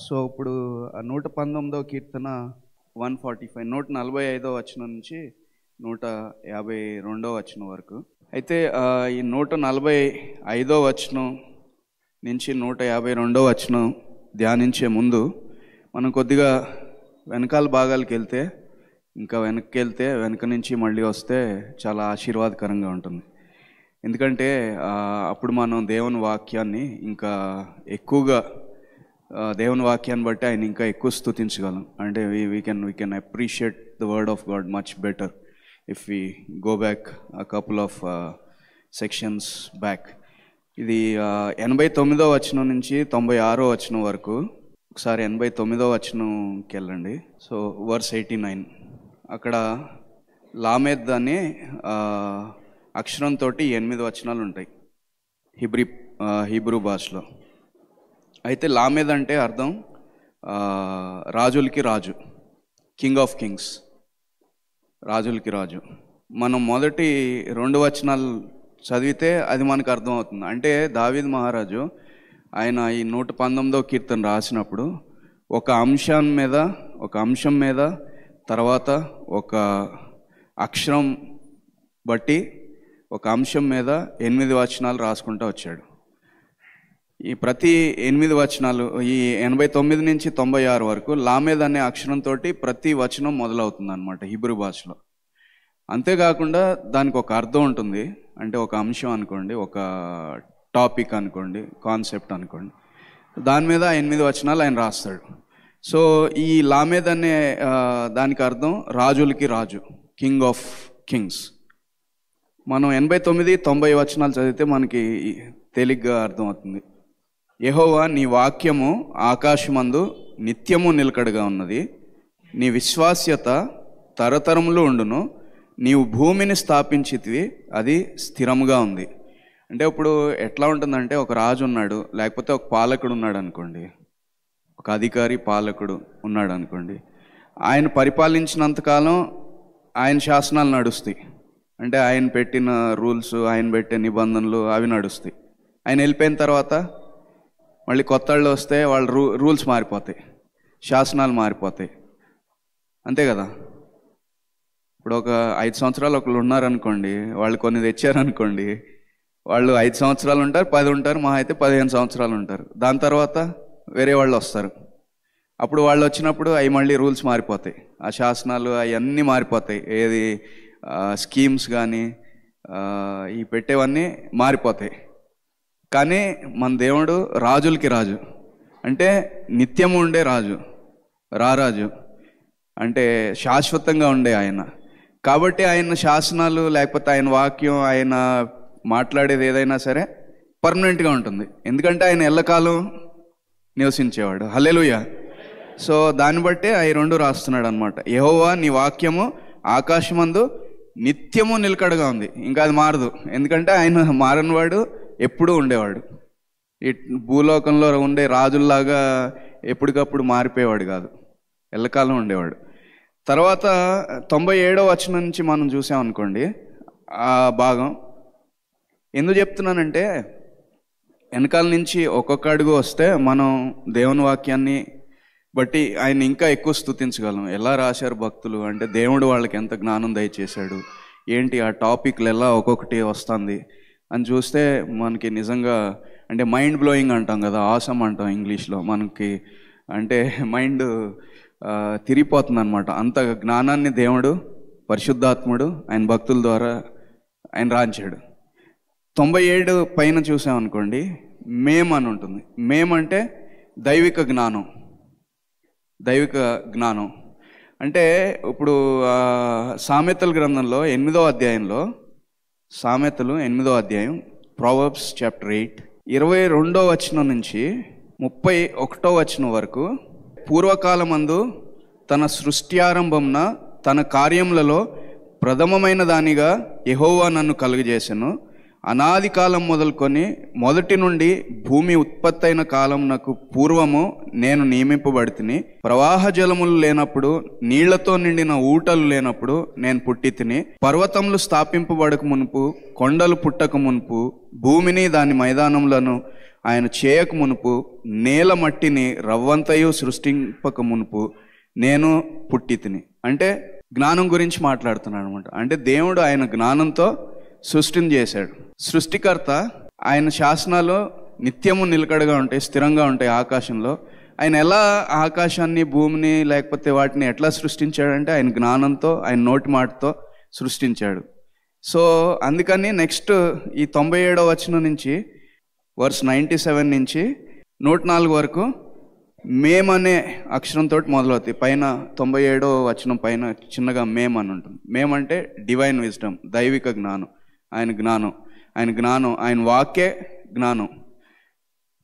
So ఇప్పుడు 119వ కీర్తన 145 145వ వచనం నుంచి 152వ వచనం వరకు. అయితే ఈ 145వ వచనం నుంచి 152వ వచనం ధ్యానించే ముందు మనం కొద్దిగా వెనకాల భాగాలకు వెళ్తే, ఇంకా వెనక్కి వెళ్తే, వెనక నుంచి మళ్ళీ వస్తే చాలా ఆశీర్వాదకరంగా ఉంటుంది. ఎందుకంటే అప్పుడు మనం దేవుని వాక్యాన్ని ఇంకా ఎక్కువగా, దేవుని వాక్యాన్ని బట్టి ఆయన ఇంకా ఎక్కువ స్తుతించగలం. అంటే we can appreciate the word of God much better if we go back a couple of sections back. ఇది 89వ వచనం నుంచి 96వ వచనం వరకు. ఒకసారి 89వ వచనంకి వెళ్ళండి. సో వర్స్ 89 అక్కడ లామెద్ అనే అక్షరంతో 8 వచనాలు ఉంటాయి హీబ్రూ భాషలో. అయితే లామెద్ అంటే అర్థం రాజులకి రాజు, కింగ్ ఆఫ్ కింగ్స్, రాజులకి రాజు. మనం మొదటి 2 వచనాలు చదివితే అది మనకు అర్థం అవుతుంది. అంటే దావీద్ మహారాజు ఆయన ఈ 119వ కీర్తన రాసినప్పుడు ఒక అంశం మీద తర్వాత ఒక అక్షరం బట్టి ఒక అంశం మీద 8 వచనాలు రాసుకుంటూ వచ్చాడు. ఈ ప్రతి 8 వచనాలు, ఈ 89 నుంచి 96 వరకు లామెద్ అనే అక్షరంతో ప్రతి వచనం మొదలవుతుంది అన్నమాట హీబ్రూ భాషలో. అంతేకాకుండా దానికి ఒక అర్థం ఉంటుంది. అంటే ఒక అంశం అనుకోండి, ఒక టాపిక్ అనుకోండి, కాన్సెప్ట్ అనుకోండి, దాని మీద 8 వచనాలు ఆయన రాస్తాడు. సో ఈ లామెద్ అనే దానికి అర్థం రాజులకి రాజు, కింగ్ ఆఫ్ కింగ్స్. మనం 89, 90 వచనాలు చదివితే మనకి తేలిగ్గా అర్థమవుతుంది. యెహోవా నీ వాక్యము ఆకాశమందు నిత్యము నిలకడగా ఉన్నది, నీ విశ్వాస్యత తరతరములు ఉండును, నీవు భూమిని స్థాపించితివి, అది స్థిరముగా ఉంది. అంటే ఇప్పుడు ఎట్లా ఉంటుందంటే, ఒక రాజు ఉన్నాడు, లేకపోతే ఒక పాలకుడు ఉన్నాడు అనుకోండి, ఒక అధికారి పాలకుడు ఉన్నాడు అనుకోండి. ఆయన పరిపాలించినంతకాలం ఆయన శాసనాలు నడుస్తాయి. అంటే ఆయన పెట్టిన రూల్స్, ఆయన పెట్టే నిబంధనలు అవి నడుస్తాయి. ఆయన వెళ్ళిపోయిన తర్వాత మళ్ళీ కొత్త వాళ్ళు వస్తే వాళ్ళ రూల్స్ మారిపోతాయి, శాసనాలు మారిపోతాయి. అంతే కదా. ఇప్పుడు ఒక 5 సంవత్సరాలు ఒకళ్ళు ఉన్నారనుకోండి, వాళ్ళు కొన్ని తెచ్చారనుకోండి, వాళ్ళు 5 సంవత్సరాలు ఉంటారు, 10 ఉంటారు, మహా అయితే 15 సంవత్సరాలు ఉంటారు. దాని తర్వాత వేరే వాళ్ళు వస్తారు. అప్పుడు వాళ్ళు వచ్చినప్పుడు అవి మళ్ళీ రూల్స్ మారిపోతాయి, ఆ శాసనాలు అవన్నీ మారిపోతాయి. ఏది స్కీమ్స్ కానీ ఈ పెట్టేవన్నీ మారిపోతాయి. కానీ మన దేవుడు రాజులకి రాజు, అంటే నిత్యము ఉండే రాజు, రారాజు, అంటే శాశ్వతంగా ఉండే ఆయన. కాబట్టి ఆయన శాసనాలు లేకపోతే ఆయన వాక్యం, ఆయన మాట్లాడేది ఏదైనా సరే పర్మనెంట్గా ఉంటుంది. ఎందుకంటే ఆయన ఎల్లకాలం నివసించేవాడు. హల్లెలూయా. సో దాన్ని బట్టి ఆ 2 రాస్తున్నాడు అనమాట. యెహోవా నీ వాక్యము ఆకాశమందు నిత్యము నిలకడగా ఉంది. ఇంకా అది మారదు, ఎందుకంటే ఆయన మారనివాడు, ఎప్పుడూ ఉండేవాడు. ఈ భూలోకంలో ఉండే రాజుల్లాగా ఎప్పటికప్పుడు మారిపోయేవాడు కాదు, ఎల్లకాలం ఉండేవాడు. తర్వాత 97వ వచనం నుంచి మనం చూసామనుకోండి, ఆ భాగం ఎందుకు చెప్తున్నానంటే, వెనకాల నుంచి ఒక్కొక్క అడుగు వస్తే మనం దేవుని వాక్యాన్ని బట్టి ఆయన ఇంకా ఎక్కువ స్తుతించగలం. ఎలా రాశారు భక్తులు అంటే, దేవుడు వాళ్ళకి ఎంత జ్ఞానం దయచేశాడు, ఏంటి ఆ టాపిక్లు ఎలా ఒక్కొక్కటి వస్తుంది అని చూస్తే మనకి నిజంగా అంటే మైండ్ బ్లోయింగ్ అంటాం కదా, ఆసమ్ అంటాం ఇంగ్లీష్లో. మనకి అంటే మైండ్ తిరిగిపోతుంది అనమాట. అంత జ్ఞానాన్ని దేవుడు, పరిశుద్ధాత్ముడు ఆయన భక్తుల ద్వారా ఆయన రాంచాడు. 97 పైన చూసామనుకోండి, మేం అని ఉంటుంది. మేం అంటే దైవిక జ్ఞానం. దైవిక జ్ఞానం అంటే ఇప్పుడు సామెతల గ్రంథంలో 8వ అధ్యాయంలో, సామెతలు 8వ అధ్యాయం, ప్రొవర్బ్స్ చాప్టర్ 8 22వ వచనం నుంచి 31వ వచనం వరకు, పూర్వకాలమందు తన సృష్ట్యారంభంన తన కార్యములలో ప్రథమమైన దానిగా యెహోవా నన్ను కలుగజేసెను, అనాది కాలం మొదలుకొని మొదటి నుండి భూమి ఉత్పత్తి అయిన కాలం నాకు పూర్వము నేను నియమింపబడితిని. ప్రవాహ జలములు లేనప్పుడు, నీళ్లతో నిండిన ఊటలు లేనప్పుడు నేను పుట్టి తిని, పర్వతములు స్థాపింపబడక మునుపు, కొండలు పుట్టక మునుపు, భూమిని దాని మైదానములను ఆయన చేయక మునుపు నేల మట్టిని రవ్వంతయు సృష్టింపక మునుపు నేను పుట్టితిని. అంటే జ్ఞానం గురించి మాట్లాడుతున్నాడు అనమాట. అంటే దేవుడు ఆయన జ్ఞానంతో సృష్టిని చేశాడు. సృష్టికర్త, ఆయన శాసనాలు నిత్యము నిలకడగా ఉంటాయి, స్థిరంగా ఉంటాయి ఆకాశంలో. ఆయన ఎలా ఆకాశాన్ని, భూమిని, లేకపోతే వాటిని ఎట్లా సృష్టించాడంటే ఆయన జ్ఞానంతో, ఆయన నోటి మాటతో సృష్టించాడు. సో అందుకని నెక్స్ట్ ఈ 97వ వచనం నుంచి వర్స్ 97 నుంచి 104 వరకు మేమనే అక్షరంతో మొదలవుతాయి. పైన 97వ వచనం పైన చిన్నగా మేమ్ అని ఉంటుంది. మేమ్ అంటే డివైన్ విజ్డమ్, దైవిక జ్ఞానం. ఆయన జ్ఞానం, ఆయన వాక్యే జ్ఞానం.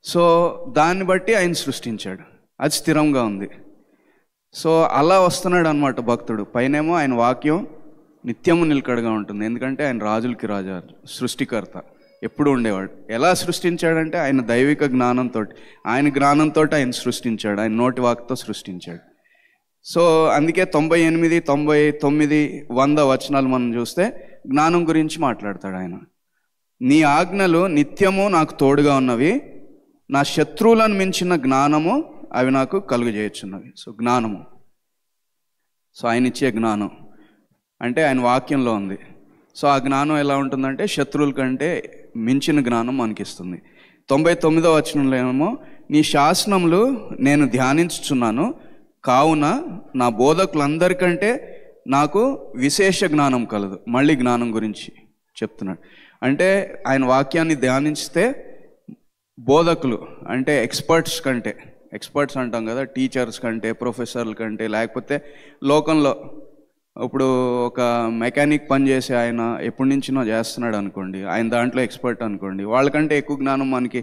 సో దాన్ని బట్టి ఆయన సృష్టించాడు, అది స్థిరంగా ఉంది. సో అలా వస్తున్నాడు అనమాట భక్తుడు. పైనేమో ఆయన వాక్యం నిత్యము నిలకడగా ఉంటుంది, ఎందుకంటే ఆయన రాజులకి రాజా, సృష్టికర్త, ఎప్పుడు ఉండేవాడు. ఎలా సృష్టించాడంటే ఆయన దైవిక జ్ఞానంతో, ఆయన జ్ఞానంతో ఆయన సృష్టించాడు, ఆయన నోటి వాక్తో సృష్టించాడు. సో అందుకే 98, 99, 100 వచనాలు మనం చూస్తే జ్ఞానం గురించి మాట్లాడతాడు ఆయన. నీ ఆజ్ఞలు నిత్యము నాకు తోడుగా ఉన్నవి, నా శత్రువులను మించిన జ్ఞానము అవి నాకు కలుగజేయుచున్నవి. సో జ్ఞానము, సో ఆయన ఇచ్చే జ్ఞానం అంటే ఆయన వాక్యంలో ఉంది. సో ఆ జ్ఞానం ఎలా ఉంటుందంటే శత్రువుల కంటే మించిన జ్ఞానం మనకిస్తుంది. 99వ వచనంలో ఏమో నీ శాసనములు నేను ధ్యానించుచున్నాను, కావున నా బోధకులందరికంటే నాకు విశేష జ్ఞానం కలదు. మళ్ళీ జ్ఞానం గురించి చెప్తున్నాడు. అంటే ఆయన వాక్యాన్ని ధ్యానిస్తే బోధకులు అంటే ఎక్స్పర్ట్స్ అంటాం కదా, టీచర్స్ కంటే, ప్రొఫెసర్ల కంటే, లేకపోతే లోకంలో ఇప్పుడు ఒక మెకానిక్ పని చేసి ఆయన ఎప్పటి నుంచినో చేస్తున్నాడు అనుకోండి, ఆయన దాంట్లో ఎక్స్పర్ట్ అనుకోండి, వాళ్ళకంటే ఎక్కువ జ్ఞానం మనకి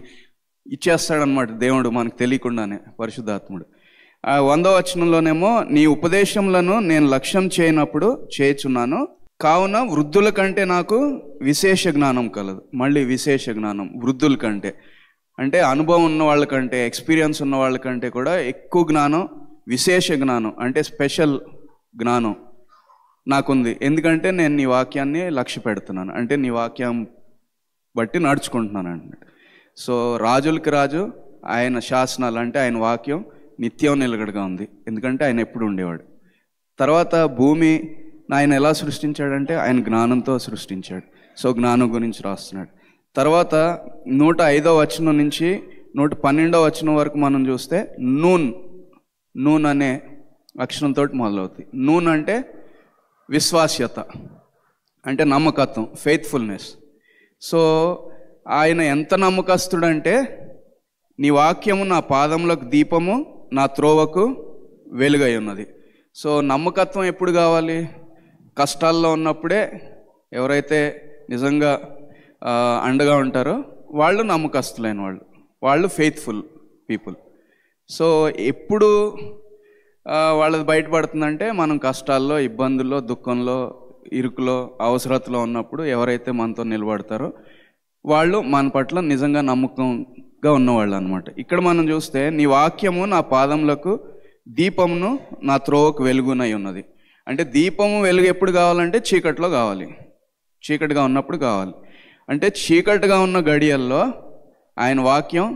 ఇచ్చేస్తాడనమాట దేవుడు, మనకు తెలియకుండానే, పరిశుద్ధాత్ముడు. 100వ వచనంలోనేమో నీ ఉపదేశములను నేను లక్ష్యం చేయనప్పుడు చేయుచున్నాను, కావున వృద్ధుల కంటే నాకు విశేష జ్ఞానం కలదు. మళ్ళీ విశేష జ్ఞానం వృద్ధుల కంటే అంటే అనుభవం ఉన్న వాళ్ళకంటే, ఎక్స్పీరియన్స్ ఉన్న వాళ్ళకంటే కూడా ఎక్కువ జ్ఞానం, విశేష జ్ఞానం అంటే స్పెషల్ జ్ఞానం నాకుంది. ఎందుకంటే నేను నీ వాక్యాన్ని లక్ష్య పెడుతున్నాను, అంటే నీ వాక్యం బట్టి నడుచుకుంటున్నాను అన్నమాట. సో రాజులకి రాజు, ఆయన శాసనాలు అంటే ఆయన వాక్యం నిత్యం నిలకడగా ఉంది, ఎందుకంటే ఆయన ఎప్పుడు ఉండేవాడు. తర్వాత భూమి ఆయన ఎలా సృష్టించాడంటే ఆయన జ్ఞానంతో సృష్టించాడు. సో జ్ఞానం గురించి రాస్తున్నాడు. తర్వాత 105వ వచనం నుంచి 112వ వచనం వరకు మనం చూస్తే నూన్ అనే అక్షరంతో మొదలవుతుంది. నూన్ అంటే విశ్వాస్యత, అంటే నమ్మకత్వం, ఫెయిత్ఫుల్నెస్. సో ఆయన ఎంత నమ్మకస్తుడంటే నీ వాక్యము నా పాదములకు దీపము, నా త్రోవకు వెలుగై ఉన్నది. సో నమ్మకత్వం ఎప్పుడు కావాలి? కష్టాల్లో ఉన్నప్పుడే ఎవరైతే నిజంగా అండగా ఉంటారో వాళ్ళు నమ్మకస్తులైన వాళ్ళు ఫెయిత్ఫుల్ పీపుల్. సో ఎప్పుడు వాళ్ళది బయటపడుతుందంటే మనం కష్టాల్లో, ఇబ్బందుల్లో, దుఃఖంలో, ఇరుకులో, అవసరతలో ఉన్నప్పుడు ఎవరైతే మనతో నిలబడతారో వాళ్ళు మన పట్ల నిజంగా నమ్మకంగా ఉన్నవాళ్ళు అనమాట. ఇక్కడ మనం చూస్తే నీ వాక్యము నా పాదములకు దీపమును, నా త్రోవకు వెలుగునై ఉన్నది. అంటే దీపము వెలుగు ఎప్పుడు కావాలంటే చీకట్లో కావాలి, చీకటిగా ఉన్నప్పుడు కావాలి. అంటే చీకటిగా ఉన్న గడియల్లో ఆయన వాక్యం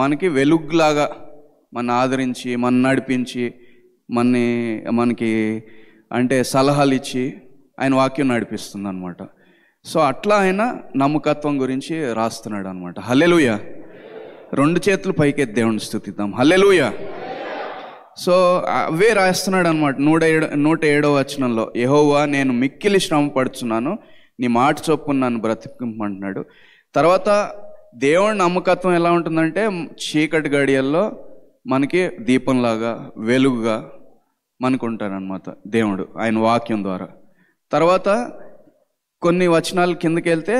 మనకి వెలుగులాగా మన ఆదరించి, మన నడిపించి, మనకి అంటే సలహాలు ఇచ్చి ఆయన వాక్యం నడిపిస్తుంది అనమాట. సో అట్లా ఆయన నమ్మకత్వం గురించి రాస్తున్నాడు అనమాట. హల్లెలూయా. 2 చేతులు పైకెత్తి దేవుని స్తుతిద్దాం. హల్లెలూయా. సో అవే రాస్తున్నాడు అనమాట. 107వ వచనంలో యెహోవా నేను మిక్కిలి శ్రమ పడుచున్నాను, నీ మాట చొప్పున నన్ను బ్రతికింపంటున్నాడు. తర్వాత దేవుడి నమ్మకత్వం ఎలా ఉంటుందంటే చీకటి గడియల్లో మనకి దీపంలాగా, వెలుగుగా మనకు ఉంటారనమాట దేవుడు ఆయన వాక్యం ద్వారా. తర్వాత కొన్ని వచనాలు కిందకి వెళ్తే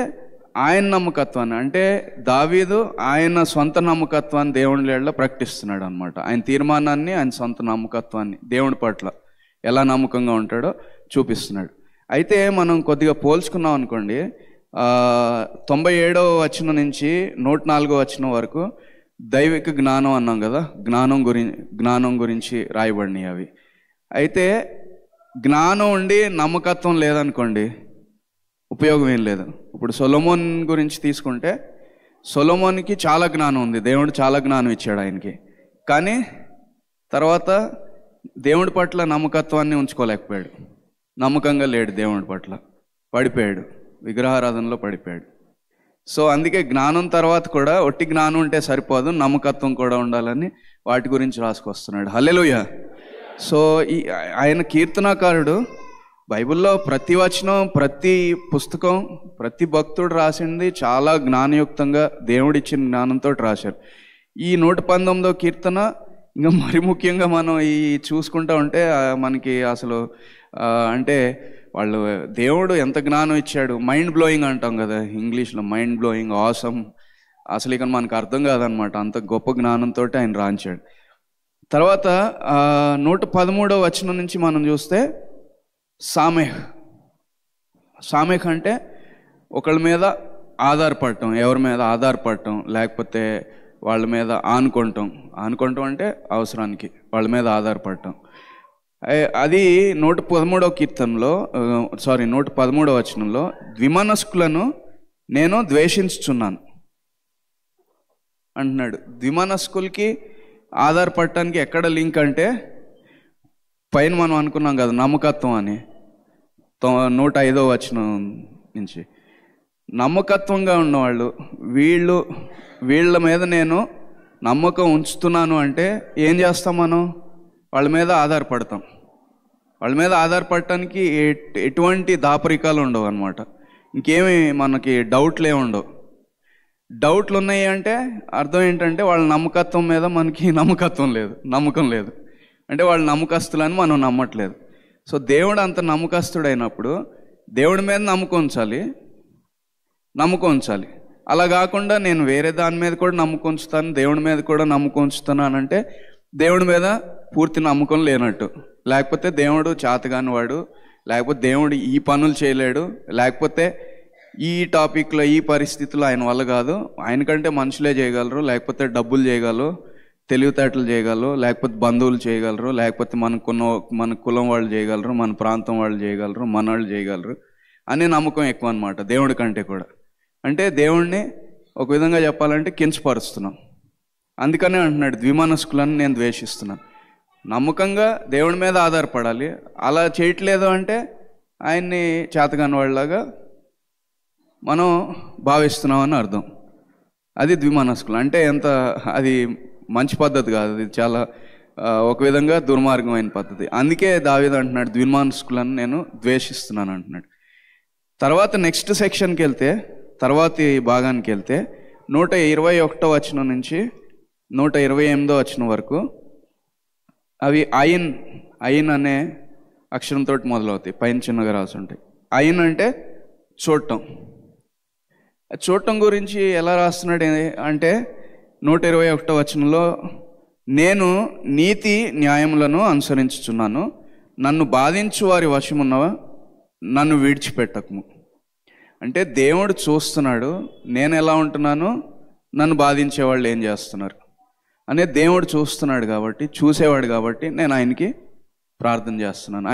ఆయన నమ్మకత్వాన్ని, అంటే దావీదు ఆయన సొంత నమ్మకత్వాన్ని దేవుని లేడలో ప్రకటిస్తున్నాడు అనమాట. ఆయన తీర్మానాన్ని, ఆయన సొంత నమ్మకత్వాన్ని దేవుని పట్ల ఎలా నమ్మకంగా ఉంటాడో చూపిస్తున్నాడు. అయితే మనం కొద్దిగా పోల్చుకున్నాం అనుకోండి, 97వ వచనం నుంచి 104వ వచనం వరకు దైవిక జ్ఞానం అన్నాం కదా, జ్ఞానం గురించి రాయబడినాయి అవి. అయితే జ్ఞానం ఉండి నమ్మకత్వం లేదనుకోండి ఉపయోగం ఏం లేదు. ఇప్పుడు సొలొమోన్ గురించి తీసుకుంటే సొలొమోనికి చాలా జ్ఞానం ఉంది, దేవుడు చాలా జ్ఞానం ఇచ్చాడు ఆయనకి. కానీ తర్వాత దేవుడి పట్ల నమ్మకత్వాన్ని ఉంచుకోలేకపోయాడు, నమ్మకంగా లేడు దేవుడి పట్ల, పడిపోయాడు, విగ్రహారాధనలో పడిపోయాడు. సో అందుకే జ్ఞానం తర్వాత కూడా ఒట్టి జ్ఞానం ఉంటే సరిపోదు, నమ్మకత్వం కూడా ఉండాలని వాటి గురించి రాసుకొస్తున్నాడు. హల్లెలూయా. సో ఆయన కీర్తనాకారుడు బైబిల్లో ప్రతి వచనం, ప్రతి పుస్తకం, ప్రతి భక్తుడు రాసింది చాలా జ్ఞానయుక్తంగా దేవుడిచ్చిన జ్ఞానంతో రాశారు. ఈ 119వ కీర్తన ఇంకా మరి ముఖ్యంగా మనం ఈ చూసుకుంటూ ఉంటే మనకి అసలు అంటే వాళ్ళు దేవుడు ఎంత జ్ఞానం ఇచ్చాడు, మైండ్ బ్లోయింగ్ అంటాం కదా ఇంగ్లీష్లో, మైండ్ బ్లోయింగ్, ఆసమ్. అసలు ఇక మనకు అర్థం కాదనమాట, అంత గొప్ప జ్ఞానంతో ఆయన రాంచాడు. తర్వాత 113వ వచనం నుంచి మనం చూస్తే సామెహ్ అంటే ఒకళ్ళ మీద ఆధారపడటం, ఎవరి మీద ఆధారపడటం, లేకపోతే వాళ్ళ మీద ఆనుకుంటాం అంటే అవసరానికి వాళ్ళ మీద ఆధారపడటం. అది 113వ కీర్తనలో 113వ వచనంలో ద్విమనస్కులను నేను ద్వేషించుచున్నాను అంటున్నాడు. ద్విమనస్కులకి ఆధారపడటానికి ఎక్కడ లింక్ అంటే పైన మనం అనుకున్నాం కదా నమ్మకత్వం అని, 105వ వచనం నుంచి. నమ్మకత్వంగా ఉన్నవాళ్ళు వీళ్ళ మీద నేను నమ్మకం ఉంచుతున్నాను అంటే ఏం చేస్తాం మనం? వాళ్ళ మీద ఆధారపడతాం. వాళ్ళ మీద ఆధారపడటానికి ఎటువంటి దాపరికాలు ఉండవు అనమాట. ఇంకేమి మనకి డౌట్లు ఏమి ఉండవు. డౌట్లు ఉన్నాయి అంటే అర్థం ఏంటంటే వాళ్ళ నమ్మకత్వం మీద మనకి నమ్మకం లేదు అంటే వాళ్ళు నమ్మకస్తులని మనం నమ్మట్లేదు. సో దేవుడు అంత నమ్మకస్తుడైనప్పుడు దేవుడి మీద నమ్మకం ఉంచాలి. అలా కాకుండా నేను వేరే దాని మీద కూడా నమ్మకం ఉంచుతాను, దేవుడి మీద కూడా నమ్మకం ఉంచుతాను అని అంటే దేవుడి మీద పూర్తి నమ్మకం లేనట్టు. లేకపోతే దేవుడు చేతగాని వాడు, లేకపోతే దేవుడు ఈ పనులు చేయలేడు, లేకపోతే ఈ టాపిక్లో ఈ పరిస్థితుల్లో ఆయన వల్ల కాదు, ఆయనకంటే మనుషులే చేయగలరు, లేకపోతే డబ్బులు చేయగలరు, తెలివితేటలు చేయగలరు, లేకపోతే బంధువులు చేయగలరు, లేకపోతే మన కులం వాళ్ళు చేయగలరు, మన ప్రాంతం వాళ్ళు చేయగలరు, మన వాళ్ళు చేయగలరు అనే నమ్మకం ఎక్కువ అనమాట దేవుడి కంటే కూడా. అంటే దేవుణ్ణి ఒక విధంగా చెప్పాలంటే కించపరుస్తున్నాం. అందుకనే అంటున్నాడు ద్విమనస్కులను నేను ద్వేషిస్తున్నాను. నమ్మకంగా దేవుడి మీద ఆధారపడాలి, అలా చేయట్లేదు అంటే ఆయన్ని చేతగాని వాళ్ళలాగా మనం భావిస్తున్నామని అర్థం. అది ద్విమనస్కులు అంటే అది మంచి పద్ధతి కాదు, అది చాలా ఒక విధంగా దుర్మార్గమైన పద్ధతి. అందుకే దావీదు అంటున్నాడు ద్విమనస్కులను నేను ద్వేషిస్తున్నాను అంటున్నాడు. తర్వాత నెక్స్ట్ సెక్షన్కి వెళ్తే, తర్వాతి భాగానికి వెళ్తే 121వ వచనం నుంచి 128వ వచనం వరకు అవి అయిన్ అనే అక్షరంతో మొదలవుతాయి, పైన చిన్నగా రాసి ఉంటాయి. అయిన్ అంటే చూడటం గురించి ఎలా రాస్తున్నాడు అంటే 121వ వచనంలో నేను నీతి న్యాయములను అనుసరించుచున్నాను, నన్ను బాధించు వారి వశమున్నవా నన్ను విడిచిపెట్టకము. అంటే దేవుడు చూస్తున్నాడు నేను ఎలా ఉంటున్నాను, నన్ను బాధించే వాళ్ళు ఏం చేస్తున్నారు అనే దేవుడు చూస్తున్నాడు కాబట్టి, చూసేవాడు కాబట్టి నేను ఆయనకి ప్రార్థన చేస్తున్నాను,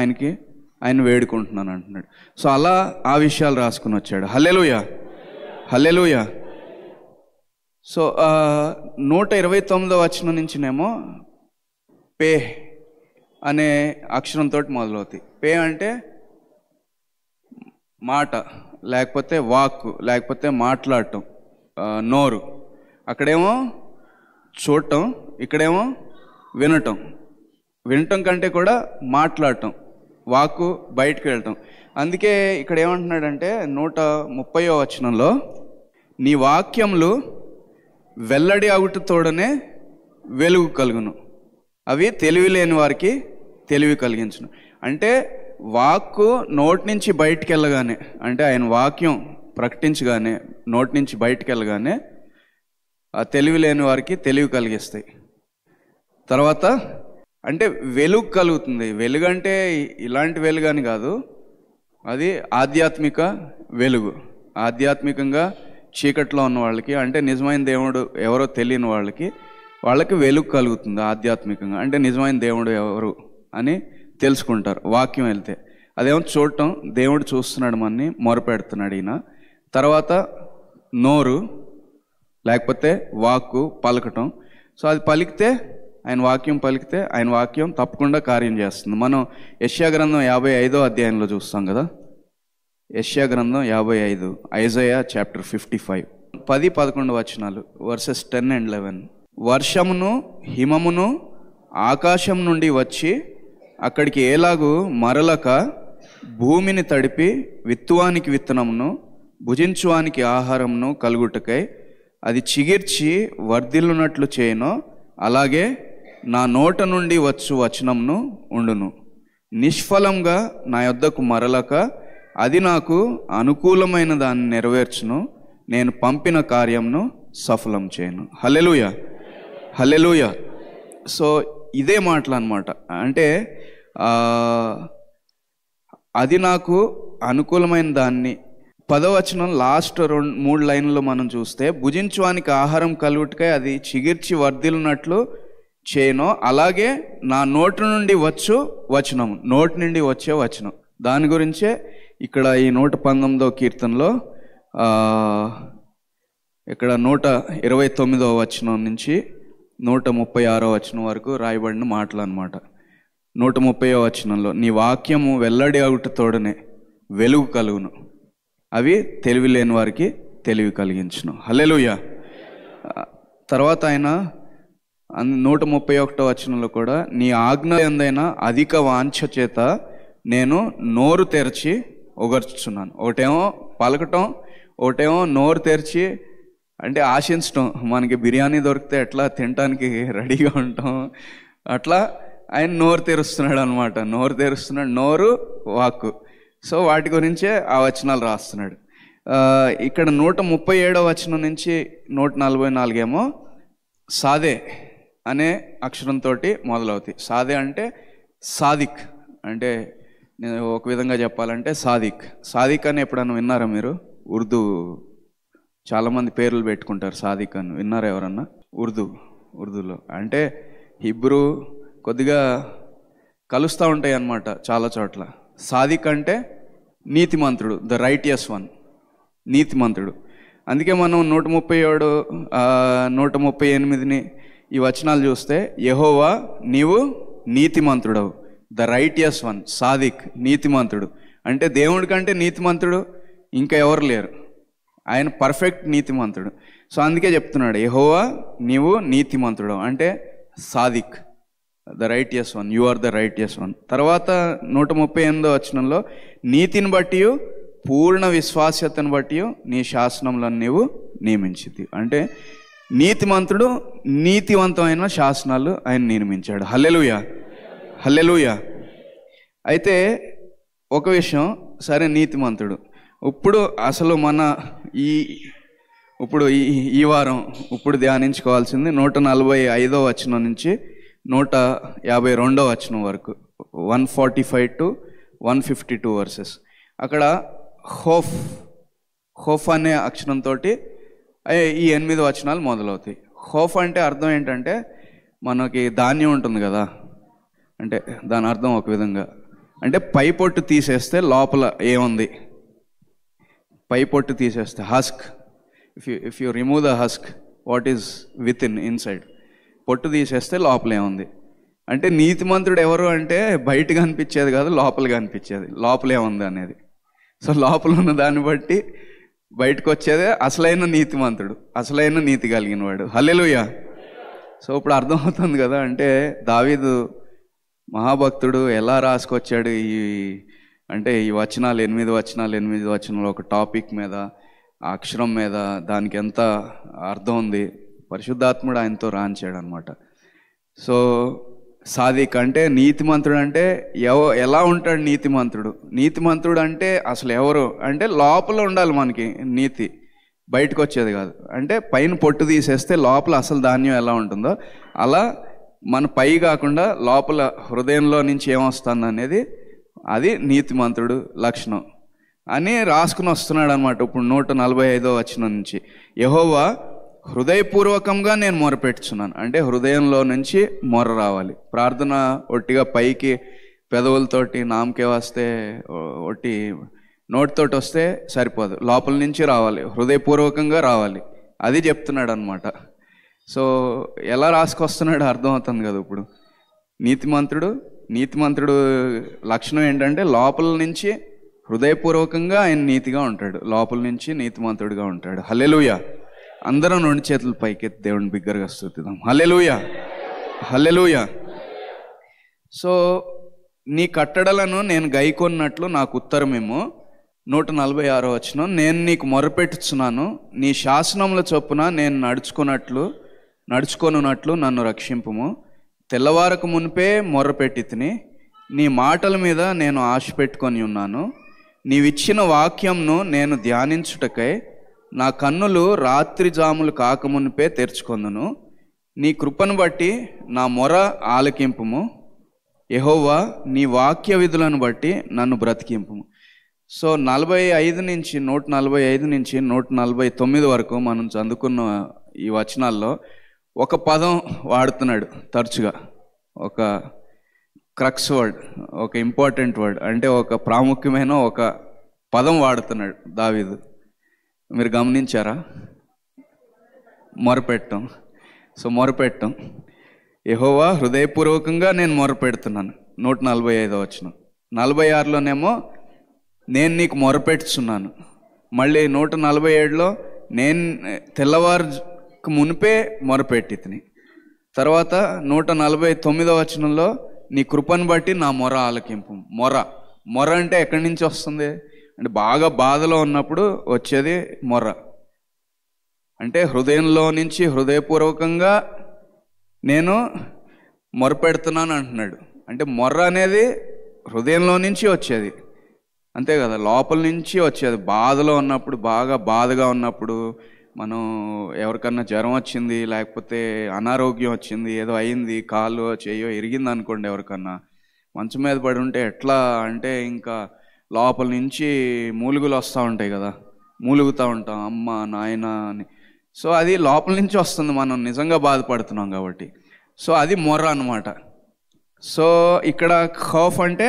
ఆయన వేడుకుంటున్నాను అంటున్నాడు. సో అలా ఆ విషయాలు రాసుకుని వచ్చాడు. హల్లెలూయా. సో 129వ వచనం నుంచినేమో పే అనే అక్షరంతో మొదలవుతాయి. పే అంటే మాట, లేకపోతే వాక్కు, లేకపోతే మాట్లాడటం, నోరు. అక్కడేమో చూడటం, ఇక్కడేమో వినటం కంటే కూడా మాట్లాడటం, వాక్కు బయటకు వెళ్ళటం. అందుకే ఇక్కడ ఏమంటున్నాడంటే 130వ వచనంలో నీ వాక్యములు వెల్లడి అవుటతోడనే వెలుగు కలుగును, అవి తెలివి లేని వారికి తెలివి కలిగించును. అంటే వాక్కు నోటి నుంచి బయటికి వెళ్ళగానే, అంటే ఆయన వాక్యం ప్రకటించగానే నోటి నుంచి బయటికి వెళ్ళగానే ఆ తెలివి లేని వారికి తెలివి కలిగిస్తాయి. తర్వాత అంటే వెలుగు కలుగుతుంది. వెలుగు అంటే ఇలాంటి వెలుగు అని కాదు, అది ఆధ్యాత్మిక వెలుగు. ఆధ్యాత్మికంగా చీకట్లో ఉన్న వాళ్ళకి, అంటే నిజమైన దేవుడు ఎవరో తెలియని వాళ్ళకి వెలుగు కలుగుతుంది ఆధ్యాత్మికంగా. అంటే నిజమైన దేవుడు ఎవరు అని తెలుసుకుంటారు వాక్యం వెళ్తే. అదేమో చూడటం, దేవుడు చూస్తున్నాడు, మనని మొరపెడుతున్నాడు ఈయన. తర్వాత లేకపోతే వాక్కు పలకటం. సో అది పలికితే ఆయన వాక్యం పలికితే ఆయన వాక్యం తప్పకుండా కార్యం చేస్తుంది. మనం యెషయా గ్రంథం 55వ అధ్యాయంలో చూస్తాం కదా. యెషయా గ్రంథం 55, ఐజయా చాప్టర్ 55, 10-11 వచనాలు, వర్సెస్ 10 and 11. వర్షమును హిమమును ఆకాశం నుండి వచ్చి అక్కడికి ఏలాగు మరలక భూమిని తడిపి విత్తువానికి విత్తనమును భుజించువానికి ఆహారమును కలుగుటకై అది చిగిర్చి వర్ధిల్లునట్లు చేయను, అలాగే నా నోట నుండి వచ్చు వచనమును ఉండును. నిష్ఫలంగా నా యొద్దకు మరలక అది నాకు అనుకూలమైన దాన్ని నెరవేర్చును, నేను పంపిన కార్యమును సఫలం చేయను. హల్లెలూయా, హల్లెలూయా. సో ఇదే మాటలు అన్నమాట. అంటే అది నాకు అనుకూలమైన దాన్ని, 10వ వచనం లాస్ట్ 2-3 లైన్లో మనం చూస్తే, భుజించువానికి ఆహారం కలుగుటకై అది చిగిర్చి వర్ధిల్లునట్లు చేయను, అలాగే నా నోటి నుండి వచ్చు వచనం, నోటి నుండి వచ్చే వచనం. దాని గురించే ఇక్కడ ఈ 119వ కీర్తనలో ఇక్కడ 129వ వచనం నుంచి 136వ వచనం వరకు రాయబడిన మాటలు అన్నమాట. 130వ వచనంలో, నీ వాక్యము వెల్లడి అవుటతోడనే వెలుగు కలుగును, అవి తెలివి లేని వారికి తెలివి కలిగించును. హల్లెలూయా. తర్వాత ఆయన 131వ వచనంలో కూడా, నీ ఆజ్ఞ ఎందైనా అధిక వాంఛ చేత నేను నోరు తెరిచి ఒగర్చుచున్నాను. ఒకటేమో పలకటం, ఒకటేమో నోరు తెరిచి అంటే ఆశించటం. మనకి బిర్యానీ దొరికితే ఎట్లా తినటానికి రెడీగా ఉంటాం, అట్లా ఆయన నోరు తెరుస్తున్నాడు అనమాట. నోరు తెరుస్తున్నాడు, నోరు వాక్కు. సో వాటి గురించే ఆ వచనాలు రాస్తున్నాడు. ఇక్కడ 137వ వచనం నుంచి 144 ఏమో సాదే అనే అక్షరంతో మొదలవుతాయి. సాదే అంటే సాదిక్, అంటే నేను ఒక విధంగా చెప్పాలంటే సాదిక్. సాదిక్ అని ఎప్పుడన్నా విన్నారా మీరు? ఉర్దూ చాలామంది పేర్లు పెట్టుకుంటారు సాదిక్ అని, విన్నారా ఎవరన్నా? ఉర్దూలో అంటే హిబ్రూ కొద్దిగా కలుస్తూ ఉంటాయి అన్నమాట చాలా చోట్ల. సాదిక్ అంటే నీతిమంతుడు, ద రైటియస్ వన్, నీతిమంతుడు. అందుకే మనం 137, 138 ఈ వచనాలు చూస్తే, యెహోవా నీవు నీతిమంతుడవు, ద రైటియస్ వన్, సాదిక్, నీతిమంతుడు. అంటే దేవుడి కంటే నీతిమంతుడు ఇంకా ఎవరు లేరు, ఆయన పర్ఫెక్ట్ నీతిమంతుడు. సో అందుకే చెప్తున్నాడు, యెహోవా నీవు నీతిమంతుడు అంటే సాదిక్, the righteous one, you are the righteous one. తర్వాత 138వ వచనంలో, నీతిని బట్టి పూర్ణ విశ్వాస్యతను బట్టి నీ శాసనంలో నీవు నియమించింది. అంటే నీతిమంతుడు నీతివంతమైన శాసనాలు ఆయన నియమించాడు. హల్లెలూయా, హల్లెలూయా. అయితే ఒక విషయం, సరే నీతిమంతుడు. ఇప్పుడు అసలు మన ఈ వారం ఇప్పుడు ధ్యానించుకోవాల్సింది 145వ వచనం నుంచి 152వ వచనం వరకు, 145 to 152 వర్సెస్. అక్కడ హోఫ్ అనే అక్షరంతో ఈ 8 వచనాలు మొదలవుతాయి. హోఫ్ అంటే అర్థం ఏంటంటే, మనకి ధాన్యం ఉంటుంది కదా, అంటే దాని అర్థం ఒక విధంగా అంటే పై పొట్టు తీసేస్తే లోపల ఏముంది, పై పొట్టు తీసేస్తే husk, if you remove the husk, what is with inside, పొట్టు తీసేస్తే లోపల ఏముంది. అంటే నీతిమంతుడు ఎవరు అంటే బయటగా అనిపించేది కాదు, లోపలగా అనిపించేది, లోపలే ఉంది అనేది. సో లోపల ఉన్న దాన్ని బట్టి బయటకు వచ్చేదే అసలైన నీతిమంతుడు, అసలైన నీతి కలిగిన వాడు. హల్లెలూయా. సో ఇప్పుడు అర్థమవుతుంది కదా, అంటే దావీదు మహాభక్తుడు ఎలా రాసుకొచ్చాడు అంటే ఈ వచనాలు 8 వచనాలు ఒక టాపిక్ మీద, ఆ అక్షరం మీద, దానికి ఎంత అర్థం ఉంది, పరిశుద్ధాత్ముడు ఆయనతో రాంచాడు అనమాట. సో సాదిక్ అంటే నీతిమంతుడు అంటే ఎలా ఉంటాడు నీతిమంతుడు? నీతిమంతుడు అంటే అసలు ఎవరు అంటే లోపల ఉండాలి మనకి నీతి, బయటకు వచ్చేది కాదు. అంటే పైన పొట్టు తీసేస్తే లోపల అసలు ధాన్యం ఎలా ఉంటుందో అలా మన పై కాకుండా లోపల హృదయంలో నుంచి ఏమొస్తుంది అనేది అది నీతిమంతుడు లక్షణం అని రాసుకుని వస్తున్నాడు అనమాట. ఇప్పుడు 145వ వచనం నుంచి, యెహోవా హృదయపూర్వకంగా నేను మొరపెట్టుచున్నాను. అంటే హృదయంలో నుంచి మొర రావాలి. ప్రార్థన ఒట్టిగా పైకి పెదవులతోటి నామకే వస్తే, ఒట్టి నోటితోటి వస్తే సరిపోదు, లోపల నుంచి రావాలి, హృదయపూర్వకంగా రావాలి. అది చెప్తున్నాడు అనమాట. సో ఎలా రాసుకొస్తున్నాడు అర్థమవుతుంది కదా. ఇప్పుడు నీతిమంతుడు లక్షణం ఏంటంటే లోపల నుంచి హృదయపూర్వకంగా ఆయన నీతిగా ఉంటాడు, లోపల నుంచి నీతిమంతుడిగా ఉంటాడు. హల్లెలూయా. అందరం 2 చేతులు పైకెత్తి దేవుని బిగ్గరగా స్తుతిద్దాం. హల్లెలూయా, హల్లెలూయా. సో నీ కట్టడలను నేను గైకొన్నట్లు నాకు ఉత్తరమేమో. 146 వచనం, నేను నీకు మొరపెట్టుచున్నాను, నీ శాసనముల చొప్పున నేను నడుచుకొనున్నట్లు నన్ను రక్షింపుము. తెల్లవారకు మునిపే మొర్రపెట్టి తిని, నీ మాటల మీద నేను ఆశ పెట్టుకొని ఉన్నాను. నీవిచ్చిన వాక్యంను నేను ధ్యానించుటకై నా కన్నులు రాత్రి జాములు కాకమునిపే తెరుచుకొందును. నీ కృపను బట్టి నా మొర ఆలకింపుము. యెహోవా, నీ వాక్య విధులను బట్టి నన్ను బ్రతికింపుము. సో 145 నుంచి 149 వరకు మనం చదువుకున్న ఈ వచనాల్లో ఒక పదం వాడుతున్నాడు తరచుగా, ఒక క్రక్స్ వర్డ్, ఒక ఇంపార్టెంట్ వర్డ్, అంటే ఒక ప్రాముఖ్యమైన ఒక పదం వాడుతున్నాడు దావీదు. మీరు గమనించారా? మొరపెట్టం. సో మొరపెట్టం, యెహోవా హృదయపూర్వకంగా నేను మొరపెడుతున్నాను. 145 వచనం. 46లోనేమో నేను నీకు మొరపెట్టుచున్నాను. మళ్ళీ 147లో నేను తెల్లవారుకు మునిపే మొరపెట్టి తిని. తర్వాత 149వ వచనంలో నీ కృపను బట్టి నా మొర ఆలకింపు. మొర అంటే ఎక్కడి నుంచి వస్తుంది అంటే బాగా బాధలో ఉన్నప్పుడు వచ్చేది మొర. అంటే హృదయంలో నుంచి హృదయపూర్వకంగా నేను మొరపెడుతున్నాను అంటున్నాడు. అంటే మొర్ర అనేది హృదయంలో నుంచి వచ్చేది, అంతే కదా, లోపల నుంచి వచ్చేది. బాధలో ఉన్నప్పుడు, బాగా బాధగా ఉన్నప్పుడు, మనం ఎవరికన్నా జ్వరం వచ్చింది, లేకపోతే అనారోగ్యం వచ్చింది, ఏదో అయింది, కాలు చెయ్యో ఇరిగింది అనుకోండి, ఎవరికన్నా మంచం మీద పడి ఉంటే ఎట్లా అంటే ఇంకా లోపల నుంచి మూలుగులు వస్తూ ఉంటాయి కదా, మూలుగుతూ ఉంటాం అమ్మ నాయన అని. సో అది లోపల నుంచి వస్తుంది, మనం నిజంగా బాధపడుతున్నాం కాబట్టి. సో అది మొర్ర అన్నమాట. సో ఇక్కడ ఖౌఫ్ అంటే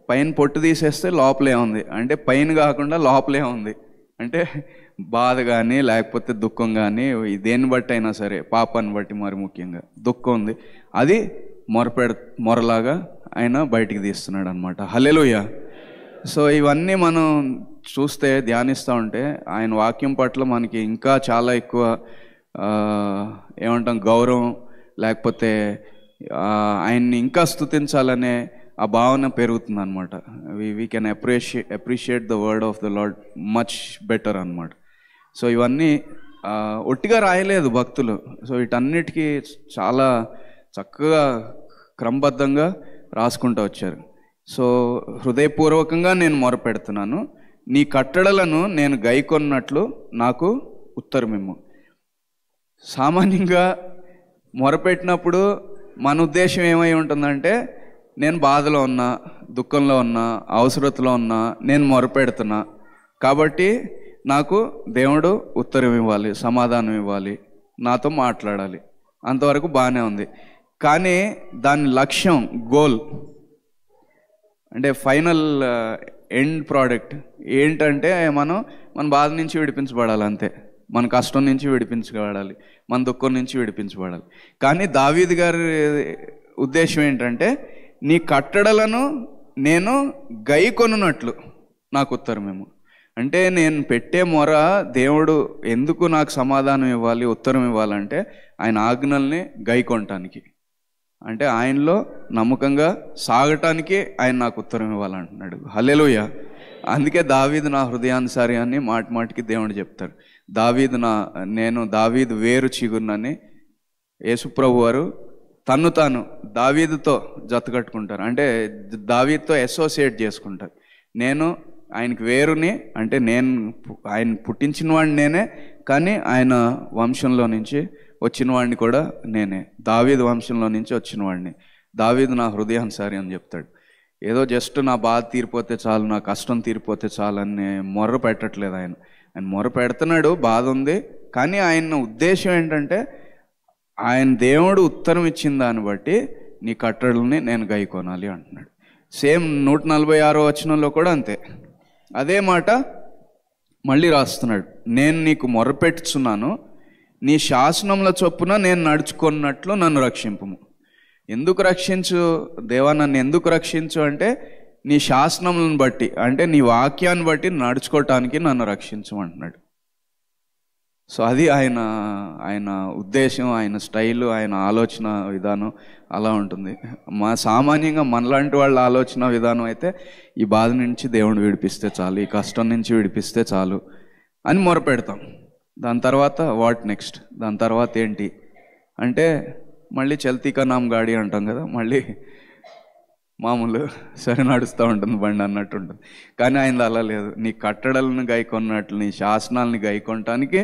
పైన పొట్టు తీసేస్తే లోపలే ఉంది, అంటే పైన కాకుండా లోపలే ఉంది. అంటే బాధ కానీ లేకపోతే దుఃఖం కానీ దేన్ని బట్టి అయినా సరే, పాపాన్ని బట్టి మరి ముఖ్యంగా దుఃఖం ఉంది, అది మొరలాగా ఆయన బయటికి తీస్తున్నాడు అనమాట. హల్లెలూయా. సో ఇవన్నీ మనం చూస్తే ధ్యానిస్తూ ఉంటే ఆయన వాక్యం పట్ల మనకి ఇంకా చాలా ఎక్కువ ఏమంటాం గౌరవం, లేకపోతే ఆయన్ని ఇంకా స్తుతించాలనే ఆ భావన పెరుగుతుంది అనమాట. We can appreciate the word of the lord much better అనమాట. సో ఇవన్నీ ఒట్టిగా రాయలేదు భక్తులు. సో వీటన్నిటికీ చాలా చక్కగా క్రమబద్ధంగా రాసుకుంటూ వచ్చారు. సో హృదయపూర్వకంగా నేను మొరపెడుతున్నాను, నీ కట్టడలను నేను గైకొన్నట్లు నాకు ఉత్తరమిమ్ము. సామాన్యంగా మొరపెట్టినప్పుడు మన ఉద్దేశం ఏమై ఉంటుందంటే, నేను బాధలో ఉన్నా, దుఃఖంలో ఉన్నా, అవసరతలో ఉన్నా, నేను మొరపెడుతున్నా కాబట్టి నాకు దేవుడు ఉత్తరం ఇవ్వాలి, సమాధానం ఇవ్వాలి, నాతో మాట్లాడాలి, అంతవరకు బాగానే ఉంది. కానీ దాని లక్ష్యం, గోల్ అంటే ఫైనల్ ఎండ్ ప్రోడక్ట్ ఏంటంటే మన బాధ నుంచి విడిపించబడాలి, అంతే. మన కష్టం నుంచి విడిపించబడాలి, మన దుఃఖం నుంచి విడిపించబడాలి. కానీ దావీదు గారి ఉద్దేశం ఏంటంటే, నీ కట్టడలను నేను గైకొనున్నట్లు నాకు ఉత్తరమేమో. అంటే నేను పెట్టే మొర దేవుడు ఎందుకు నాకు సమాధానం ఇవ్వాలి, ఉత్తరం ఇవ్వాలంటే ఆయన ఆజ్ఞల్ని గైకొనటానికి, అంటే ఆయనలో నమ్మకంగా సాగటానికి ఆయన నాకు ఉత్తరం ఇవ్వాలంటున్నాడు. హల్లెలూయా. అందుకే దావీదు నా హృదయానుసారి అని మాటికి దేవుడు చెప్తారు. నేను దావీదు వేరు చిగురునని యేసుప్రభు వారు తాను దావీదుతో జతకట్టుకుంటారు, అంటే దావీదుతో అసోసియేట్ చేసుకుంటారు. నేను ఆయనకి వేరుని, అంటే ఆయన పుట్టించిన వాడిని నేనే, కానీ ఆయన వంశంలో నుంచి వచ్చిన వాడిని కూడా నేనే, దావీదు వంశంలో నుంచి వచ్చిన వాడిని. దావీదు నా హృదయానుసారి అని చెప్తాడు. ఏదో జస్ట్ నా బాధ తీరిపోతే చాలు, నా కష్టం తీరిపోతే చాలు అని మొర్ర పెట్టట్లేదు ఆయన మొర్ర పెడుతున్నాడు, బాధ ఉంది. కానీ ఆయన ఉద్దేశం ఏంటంటే, ఆయన దేవుడు ఉత్తరం ఇచ్చిన దాన్ని బట్టి నీ కట్టడల్ని నేను గైకొనాలి అంటున్నాడు. సేమ్ 146వ వచనంలో కూడా అంతే, అదే మాట మళ్ళీ రాస్తున్నాడు. నేను నీకు మొరపెట్టుచున్నాను, నీ శాసనముల చొప్పున నేను నడుచుకున్నట్లు నన్ను రక్షింపుము. ఎందుకు రక్షించు దేవా, నన్ను ఎందుకు రక్షించు అంటే నీ శాసనములను బట్టి, అంటే నీ వాక్యాన్ని బట్టి నడుచుకోవటానికి నన్ను రక్షించు అంటున్నాడు. సో అది ఆయన ఉద్దేశం, ఆయన స్టైలు, ఆయన ఆలోచన విధానం అలా ఉంటుంది. సామాన్యంగా మనలాంటి వాళ్ళ ఆలోచన విధానం అయితే ఈ బాధ నుంచి దేవుడు విడిపిస్తే చాలు, ఈ కష్టం నుంచి విడిపిస్తే చాలు అని మొరపెడతాం. దాని తర్వాత వాట్ నెక్స్ట్, దాని తర్వాత ఏంటి అంటే మళ్ళీ చల్తీకా నామ్ గాడి అంటాం కదా, మళ్ళీ మామూలు సరే నడుస్తూ ఉంటుంది బండి అన్నట్టు ఉంటుంది. కానీ ఆయన అలా లేదు. నీ కట్టడలను గైకొన్నట్లు నీ శాసనాలని గైకొనటానికి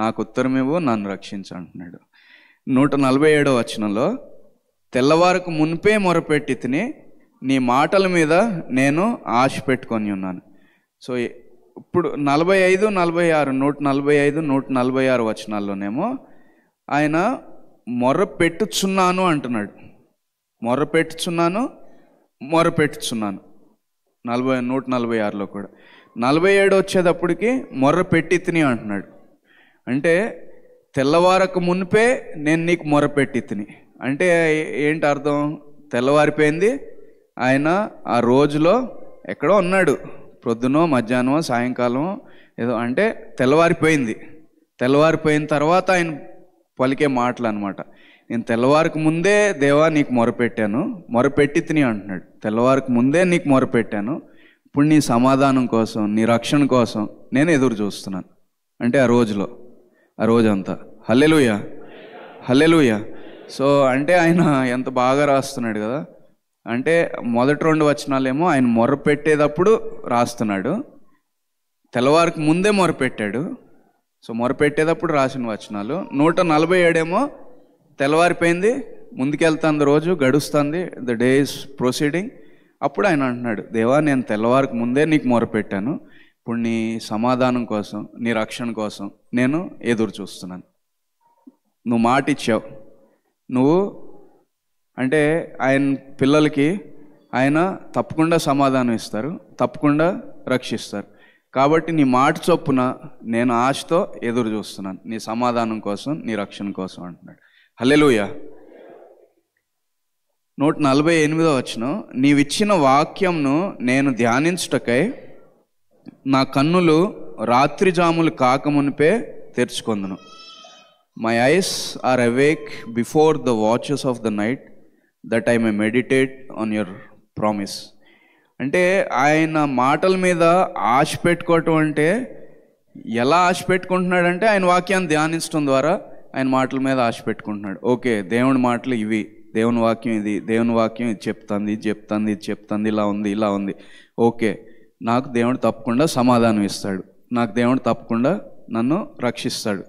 నాకు ఉత్తరమేవో, నన్ను రక్షించు అంటున్నాడు. 147వ వచనంలో తెల్లవారకు మునిపే మొరపెట్టి తిని నీ మాటల మీద నేను ఆశ పెట్టుకొని ఉన్నాను. సో ఇప్పుడు 45, 46, 145, 146 వచనాల్లోనేమో ఆయన మొరపెట్టుచున్నాను అంటున్నాడు. మొరపెట్టుచున్నాను 146లో కూడా. 47 వచ్చేటప్పటికి మొర్రపెట్టి తిని అంటున్నాడు. అంటే తెల్లవారకు మునిపే నేను నీకు మొరపెట్టి తిని అంటే ఏంటి అర్థం? తెల్లవారిపోయింది, ఆయన ఆ రోజులో ఎక్కడో ఉన్నాడు, ప్రొద్దునో మధ్యాహ్నమో సాయంకాలమో ఏదో, అంటే తెల్లవారిపోయింది. తెల్లవారిపోయిన తర్వాత ఆయన పలికే మాటలు అనమాట. నేను తెల్లవారికి ముందే దేవా నీకు మొరపెట్టాను, మొరపెట్టి తిని అంటున్నాడు. తెల్లవారికి ముందే నీకు మొరపెట్టాను, ఇప్పుడు నీ సమాధానం కోసం, నీ రక్షణ కోసం నేను ఎదురు చూస్తున్నాను. అంటే ఆ రోజులో, ఆ రోజంతా. హల్లెలూయా, హల్లెలూయా. సో అంటే ఆయన ఎంత బాగా రాస్తున్నాడు కదా. అంటే మొదటి 2 వచనాలేమో ఆయన మొరపెట్టేటప్పుడు రాస్తున్నాడు, తెల్లవారికి ముందే మొరపెట్టాడు. సో మొరపెట్టేటప్పుడు రాసిన వచనాలు. 147 ఏమో తెల్లవారిపోయింది, ముందుకెళ్తుంది, రోజు గడుస్తుంది, ద డే ఈస్ ప్రొసీడింగ్. అప్పుడు ఆయన అంటున్నాడు, దేవా నేను తెల్లవారికి ముందే నీకు మొరపెట్టాను, ఇప్పుడు నీ సమాధానం కోసం, నీ రక్షణ కోసం నేను ఎదురు చూస్తున్నాను. నువ్వు మాట ఇచ్చావు, నువ్వు అంటే ఆయన పిల్లలకి ఆయన తప్పకుండా సమాధానం ఇస్తారు, తప్పకుండా రక్షిస్తారు. కాబట్టి నీ మాట చొప్పున నేను ఆశతో ఎదురు చూస్తున్నాను, నీ సమాధానం కోసం, నీ రక్షణ కోసం అంటున్నాడు. హల్లెలూయా. 148వ వచనం, నీవిచ్చిన వాక్యంను నేను ధ్యానించుటకై నా కన్నులు రాత్రి జాములు కాకమునిపే తెరుచుకొందును. My eyes are awake before the watches of the night that I may meditate on your promise. అంటే ఆయన మాటల మీద ఆశ పెట్టుకోవటం అంటే ఎలా ఆశ పెట్టుకుంటున్నాడంటే ఆయన వాక్యాన్ని ధ్యానించడం ద్వారా ఆయన మాటల మీద ఆశ పెట్టుకుంటున్నాడు. ఓకే, దేవుని మాటలు ఇవి, దేవుని వాక్యం ఇది, దేవుని వాక్యం ఇది చెప్తుంది, ఇది చెప్తుంది, ఇది చెప్తుంది, ఇలా ఉంది, ఇలా ఉంది. ఓకే, నాకు దేవుడు తప్పకుండా సమాధానం ఇస్తాడు, నాకు దేవుడు తప్పకుండా నన్ను రక్షిస్తాడు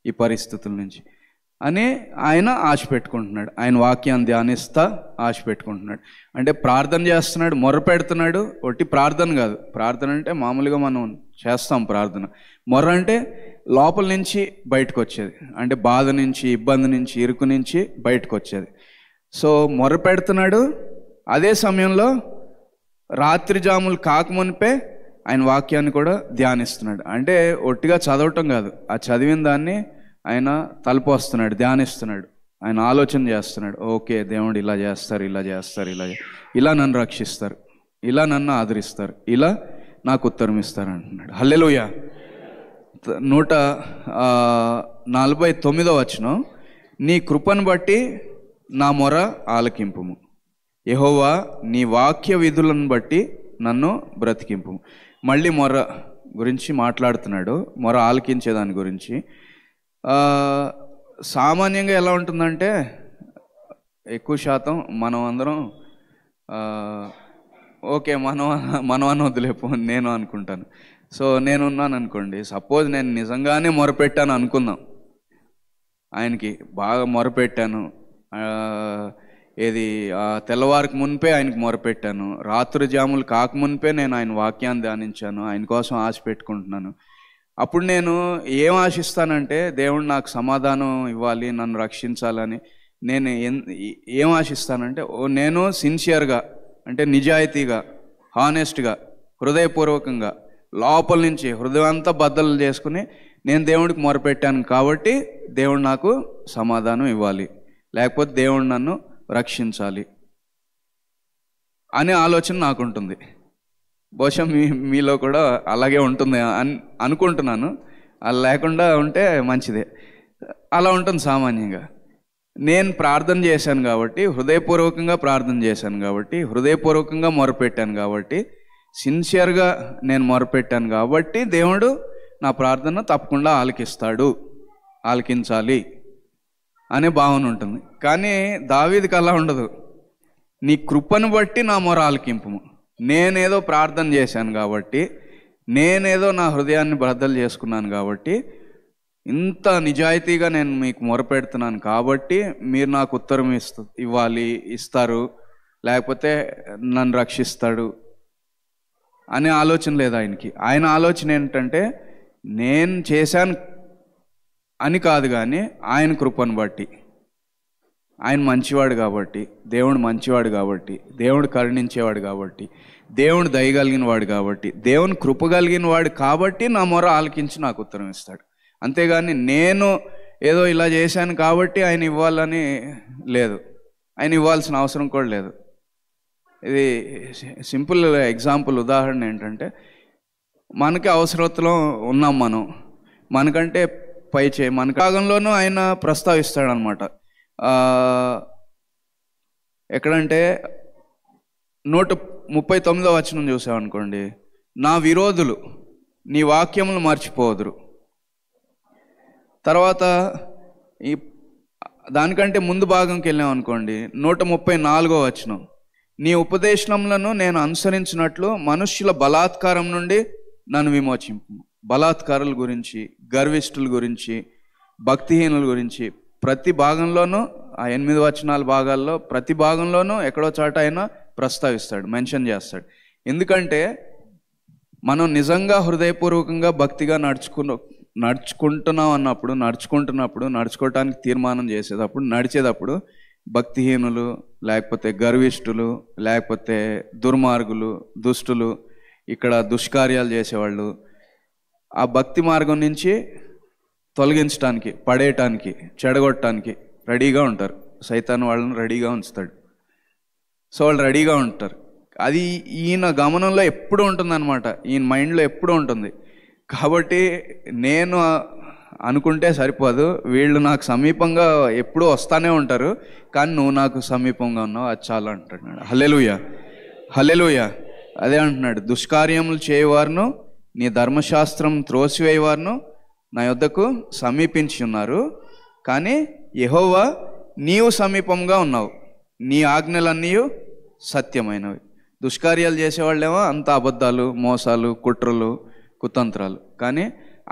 ఈ పరిస్థితుల నుంచి అని ఆయన ఆశ పెట్టుకుంటున్నాడు. ఆయన వాక్యాన్ని ధ్యానిస్తా ఆశ పెట్టుకుంటున్నాడు. అంటే ప్రార్థన చేస్తున్నాడు, మొర్ర పెడుతున్నాడు. ఒట్టి ప్రార్థన కాదు, ప్రార్థన అంటే మామూలుగా మనం చేస్తాం ప్రార్థన. మొర్ర అంటే లోపల నుంచి బయటకు వచ్చేది, అంటే బాధ నుంచి, ఇబ్బంది నుంచి, ఇరుకు నుంచి బయటకు వచ్చేది. సో మొర్ర పెడుతున్నాడు, అదే సమయంలో రాత్రి జాములు కాకమునిపే ఆయన వాక్యాన్ని కూడా ధ్యానిస్తున్నాడు. అంటే ఒట్టిగా చదవటం కాదు, ఆ చదివిన దాన్ని ఆయన తలపోస్తున్నాడు, ధ్యానిస్తున్నాడు, ఆయన ఆలోచన చేస్తున్నాడు. ఓకే, దేవుడు ఇలా చేస్తారు, ఇలా చేస్తారు, ఇలా నన్ను రక్షిస్తారు, ఇలా నన్ను ఆదరిస్తారు, ఇలా నాకు ఉత్తరం ఇస్తారు అంటున్నాడు. హల్లెలూయా. 149వ వచనం, నీ కృపను బట్టి నా మొర ఆలకింపుము, యెహోవా నీ వాక్య విధులను బట్టి నన్ను బ్రతికింపుము. మళ్ళీ మొర గురించి మాట్లాడుతున్నాడు, మొర ఆలకించే దాని గురించి. సామాన్యంగా ఎలా ఉంటుందంటే ఎక్కువ శాతం మనం అందరం ఓకే మనం అని వదిలేపో నేను అనుకుంటాను. సో నేనున్నాను అనుకోండి, సపోజ్ నేను నిజంగానే మొరపెట్టాను అనుకుందాం, ఆయనకి బాగా మొరపెట్టాను, తెల్లవారికి మునిపే ఆయనకి మొరపెట్టాను, రాత్రి జాములు కాకమునిపే నేను ఆయన వాక్యాన్ని ధ్యానించాను, ఆయన కోసం ఆశ పెట్టుకుంటున్నాను. అప్పుడు నేను ఏం ఆశిస్తానంటే దేవుడు నాకు సమాధానం ఇవ్వాలి, నన్ను రక్షించాలని నేను ఏం ఆశిస్తానంటే నేను సిన్సియర్గా, అంటే నిజాయితీగా, హానెస్ట్గా, హృదయపూర్వకంగా, లోపల నుంచి హృదయం అంతా బద్దలు చేసుకుని నేను దేవుడికి మొరపెట్టాను కాబట్టి దేవుడు నాకు సమాధానం ఇవ్వాలి, లేకపోతే దేవుడు నన్ను రక్షించాలి అనే ఆలోచన నాకుంటుంది. బహుశా మీలో కూడా అలాగే ఉంటుంది అనుకుంటున్నాను. అలా లేకుండా ఉంటే మంచిదే. అలా ఉంటుంది సామాన్యంగా. నేను ప్రార్థన చేశాను కాబట్టి, హృదయపూర్వకంగా ప్రార్థన చేశాను కాబట్టి, హృదయపూర్వకంగా మొరపెట్టాను కాబట్టి, సిన్సియర్గా నేను మొరపెట్టాను కాబట్టి దేవుడు నా ప్రార్థన తప్పకుండా ఆలకించాలి అనే భావన ఉంటుంది. కానీ దావీదుకి అలా ఉండదు. నీ కృపను బట్టి నా మొర ఆలకింపు. నేనేదో ప్రార్థన చేశాను కాబట్టి, నేనేదో నా హృదయాన్ని బద్దలు చేసుకున్నాను కాబట్టి, ఇంత నిజాయితీగా నేను మీకు మొరపెడుతున్నాను కాబట్టి మీరు నాకు ఉత్తరం ఇస్తారు, లేకపోతే నన్ను రక్షిస్తాడు అనే ఆలోచన లేదు ఆయనకి. ఆయన ఆలోచన ఏంటంటే నేను చేశాను అని కాదు, కానీ ఆయన కృపను బట్టి, ఆయన మంచివాడు కాబట్టి, దేవుడు మంచివాడు కాబట్టి, దేవుడు కరుణించేవాడు కాబట్టి, దేవుడు దయగలిగిన వాడు కాబట్టి, దేవుని కృప కలిగిన వాడు కాబట్టి నా మొర ఆలకించి నాకు ఉత్తరం ఇస్తాడు. అంతేగాని నేను ఏదో ఇలా చేశాను కాబట్టి ఆయన ఇవ్వాలని లేదు, ఆయన ఇవ్వాల్సిన అవసరం కూడా లేదు. ఇది సింపుల్ ఎగ్జాంపుల్, ఉదాహరణ ఏంటంటే, మనకి అవసరతలో ఉన్నాం, మనకంటే పై చేయి మన భాగంలోనూ ఆయన ప్రస్తావిస్తాడనమాట. ఎక్కడంటే 139వ వచనం చూసామనుకోండి, నా విరోధులు నీ వాక్యములు మర్చిపోదురు. తర్వాత దానికంటే ముందు భాగంకి వెళ్ళామనుకోండి, 134వ వచనం, నీ ఉపదేశములను నేను అనుసరించినట్లు మనుష్యుల బలాత్కారం నుండి నన్ను విమోచింపు. బలాత్కారుల గురించి, గర్విష్ఠుల గురించి, భక్తిహీనుల గురించి ప్రతి భాగంలోనూ, ఆ 8 వచనాల భాగాల్లో ప్రతి భాగంలోనూ ఎక్కడో చోట ఆయన ప్రస్తావిస్తాడు, మెన్షన్ చేస్తాడు. ఎందుకంటే మనం నిజంగా హృదయపూర్వకంగా భక్తిగా నడుచుకోవటానికి తీర్మానం చేసేటప్పుడు, నడిచేటప్పుడు భక్తిహీనులు, లేకపోతే గర్విష్ఠులు, లేకపోతే దుర్మార్గులు, దుష్టులు, ఇక్కడ దుష్కార్యాలు చేసేవాళ్ళు ఆ భక్తి మార్గం నుంచి తొలగించడానికి, పడేయటానికి, చెడగొట్టడానికి రెడీగా ఉంటారు. సైతాన్ వాళ్ళని రెడీగా ఉంచుతాడు. సో వాళ్ళు రెడీగా ఉంటారు. అది ఈయన గమనంలో ఎప్పుడూ ఉంటుందన్నమాట, ఈయన మైండ్లో ఎప్పుడూ ఉంటుంది. కాబట్టి నేను అనుకుంటే సరిపోదు, వీళ్ళు నాకు సమీపంగా ఎప్పుడూ వస్తానే ఉంటారు, కానీ నువ్వు నాకు సమీపంగా ఉన్నావు, అది చాలా అంటున్నాడు. హల్లెలూయా, హల్లెలూయా. అదే అంటున్నాడు, దుష్కార్యములు చేయవారును నీ ధర్మశాస్త్రం త్రోసివేయవారును నా యొద్దకు సమీపించి ఉన్నారు, కానీ యెహోవా నీవు సమీపంగా ఉన్నావు, నీ ఆజ్ఞలన్నీ సత్యమైనవి. దుష్కార్యాలు చేసేవాళ్ళేమో అంత అబద్ధాలు, మోసాలు, కుట్రలు, కుతంత్రాలు. కానీ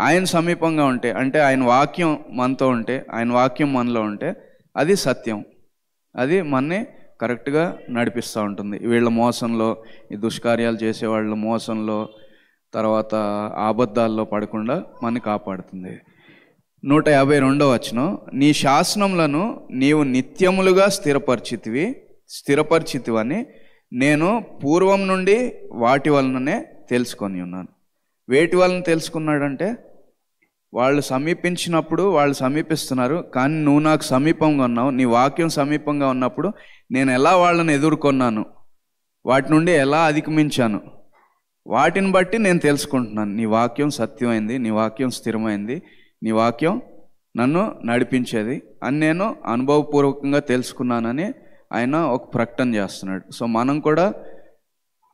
ఆయన సమీపంగా ఉంటే, అంటే ఆయన వాక్యం మనతో ఉంటే, ఆయన వాక్యం మనలో ఉంటే అది సత్యం, అది మనని కరెక్ట్గా నడిపిస్తూ ఉంటుంది. వీళ్ళ మోసంలో, ఈ దుష్కార్యాలు చేసేవాళ్ళ మోసంలో, తర్వాత అబద్ధాల్లో పడకుండా మనని కాపాడుతుంది. 152వ వచనం, నీ శాసనములను నీవు నిత్యములుగా స్థిరపరిచితివని నేను పూర్వం నుండి వాటి వలననే తెలుసుకొని ఉన్నాను. వేటి వలన తెలుసుకున్నాడంటే, వాళ్ళు సమీపించినప్పుడు, వాళ్ళు సమీపిస్తున్నారు, కానీ నువ్వు నాకు సమీపంగా ఉన్నావు, నీ వాక్యం సమీపంగా ఉన్నప్పుడు నేను ఎలా వాళ్ళని ఎదుర్కొన్నాను, వాటి నుండి ఎలా అధిగమించాను, వాటిని బట్టి నేను తెలుసుకుంటున్నాను. నీ వాక్యం సత్యమైంది, నీ వాక్యం స్థిరమైంది, నీ వాక్యం నన్ను నడిపించేది అని నేను అనుభవపూర్వకంగా తెలుసుకున్నానని ఆయన ఒక ప్రకటన చేస్తున్నాడు. సో మనం కూడా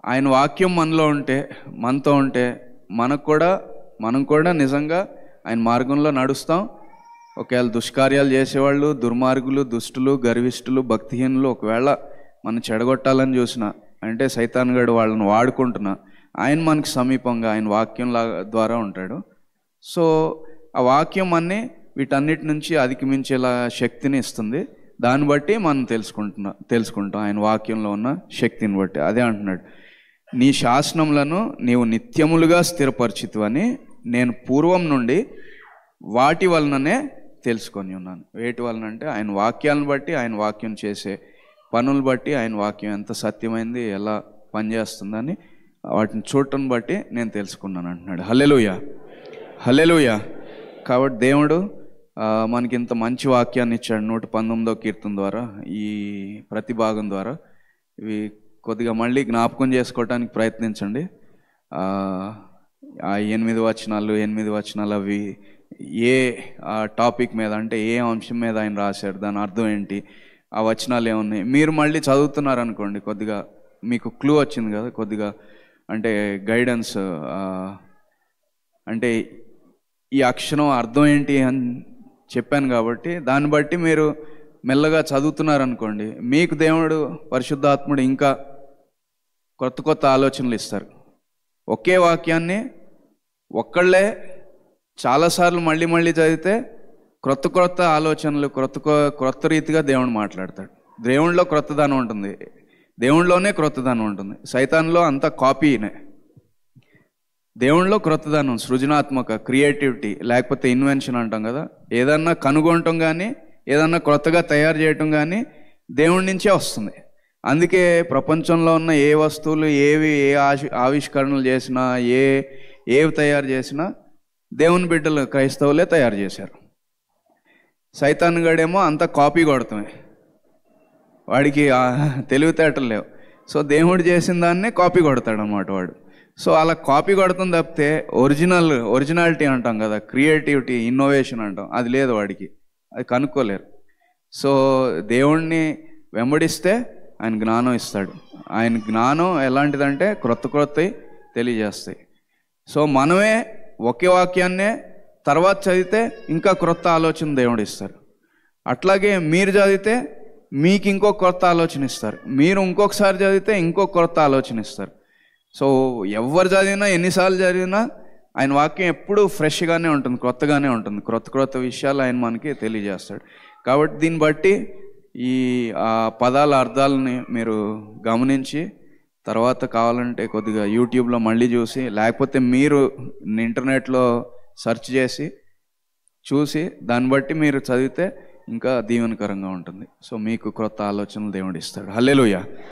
ఆయన వాక్యం మనలో ఉంటే, మనతో ఉంటే మనం కూడా నిజంగా ఆయన మార్గంలో నడుస్తాం. ఒకవేళ దుష్కార్యాలు చేసేవాళ్ళు, దుర్మార్గులు, దుష్టులు, గర్విష్ఠులు, భక్తిహీనులు ఒకవేళ మనం చెడగొట్టాలని చూసిన, అంటే సైతాన్ గడు వాళ్ళని వాడుకుంటున్నా, ఆయన మనకి సమీపంగా ఆయన వాక్యం ద్వారా ఉంటాడు. సో ఆ వాక్యం అన్నీ వీటన్నిటి నుంచి అధిగమించేలా శక్తిని ఇస్తుంది. దాన్ని బట్టి మనం తెలుసుకుంటాం ఆయన వాక్యంలో ఉన్న శక్తిని బట్టి. అదే అంటున్నాడు, నీ శాసనములను నీవు నిత్యములుగా స్థిరపరిచితివని నేను పూర్వం నుండి వాటి వలననే తెలుసుకొని ఉన్నాను. వేటి వలన అంటే ఆయన వాక్యాలను బట్టి, ఆయన వాక్యం చేసే పనులు బట్టి, ఆయన వాక్యం ఎంత సత్యమైంది, ఎలా పనిచేస్తుందని వాటిని చూడటం బట్టి నేను తెలుసుకున్నాను అంటున్నాడు. హల్లెలూయా, హల్లెలూయా. కాబట్టి దేవుడు మనకి ఇంత మంచి వాక్యాన్ని ఇచ్చాడు 119వ కీర్తన ద్వారా, ఈ ప్రతి భాగం ద్వారా. ఇవి కొద్దిగా మళ్ళీ జ్ఞాపకం చేసుకోవటానికి ప్రయత్నించండి. ఆ 8 వచనాలు అవి ఏ టాపిక్ మీద, అంటే ఏ అంశం మీద ఆయన రాశాడు, దాని అర్థం ఏంటి, ఆ వచనాలు ఏమున్నాయి, మీరు మళ్ళీ చదువుతున్నారనుకోండి, కొద్దిగా మీకు క్లూ వచ్చింది కదా, కొద్దిగా అంటే గైడెన్స్, అంటే ఈ అక్షరం అర్థం ఏంటి అని చెప్పాను కాబట్టి దాన్ని బట్టి మీరు మెల్లగా చదువుతున్నారనుకోండి, మీకు దేవుడు పరిశుద్ధాత్ముడు ఇంకా కొత్త కొత్త ఆలోచనలు ఇస్తారు. ఒకే వాక్యాన్ని ఒక్కళ్ళే చాలాసార్లు మళ్ళీ మళ్ళీ చదివితే క్రొత్త క్రొత్త ఆలోచనలు, క్రొత్త రీతిగా దేవుడు మాట్లాడతాడు. దేవుడిలో క్రొత్తదనం ఉంటుంది, దేవుడిలోనే క్రొత్తదనం ఉంటుంది. సైతాన్లో అంతా కాపీనే. దేవుడిలో క్రొత్తదనం, సృజనాత్మక, క్రియేటివిటీ, లేకపోతే ఇన్వెన్షన్ అంటాం కదా, ఏదన్నా కనుగొనటం కానీ ఏదన్నా కొత్తగా తయారు చేయటం కానీ దేవుడి నుంచే వస్తుంది. అందుకే ప్రపంచంలో ఉన్న ఏ వస్తువులు, ఏ ఆవిష్కరణలు చేసినా, ఏవి తయారు చేసినా దేవుని బిడ్డలు క్రైస్తవులే తయారు చేశారు. సైతాన్ గడేమో అంతా కాపీ కొడతామే, వాడికి తెలివితేటలు లేవు. సో దేవుడు చేసిన దాన్నే కాపీ కొడతాడు అన్నమాట వాడు. సో అలా కాపీ కొడతాం తప్పితే ఒరిజినాలిటీ అంటాం కదా, క్రియేటివిటీ, ఇన్నోవేషన్ అంటాం, అది లేదు వాడికి, అది కనుక్కోలేరు. సో దేవుణ్ణి వెంబడిస్తే ఆయన జ్ఞానం ఇస్తాడు. ఆయన జ్ఞానం ఎలాంటిదంటే క్రొత్తవి తెలియజేస్తాయి. సో మనమే ఒకే వాక్యాన్నే తర్వాత చదివితే ఇంకా క్రొత్త ఆలోచన దేవుడు ఇస్తారు. అట్లాగే మీరు చదివితే మీకు ఇంకో క్రొత్త ఆలోచన ఇస్తారు, మీరు ఇంకొకసారి చదివితే ఇంకో క్రొత్త ఆలోచన ఇస్తారు. సో ఎవరు చదివినా, ఎన్నిసార్లు చదివినా ఆయన వాక్యం ఎప్పుడూ ఫ్రెష్గానే ఉంటుంది, క్రొత్తగానే ఉంటుంది. క్రొత్త విషయాలు ఆయన మనకి తెలియజేస్తాడు. కాబట్టి దీన్ని బట్టి ఈ పదాల అర్థాలని మీరు గమనించి తర్వాత కావాలంటే కొద్దిగా యూట్యూబ్లో మళ్ళీ చూసి, లేకపోతే మీరు ఇంటర్నెట్లో సెర్చ్ చేసి చూసి దాన్ని బట్టి మీరు చదివితే ఇంకా దీవెనకరంగా ఉంటుంది. సో మీకు క్రొత్త ఆలోచనలు దేవుడు ఇస్తాడు. హల్లెలూయా.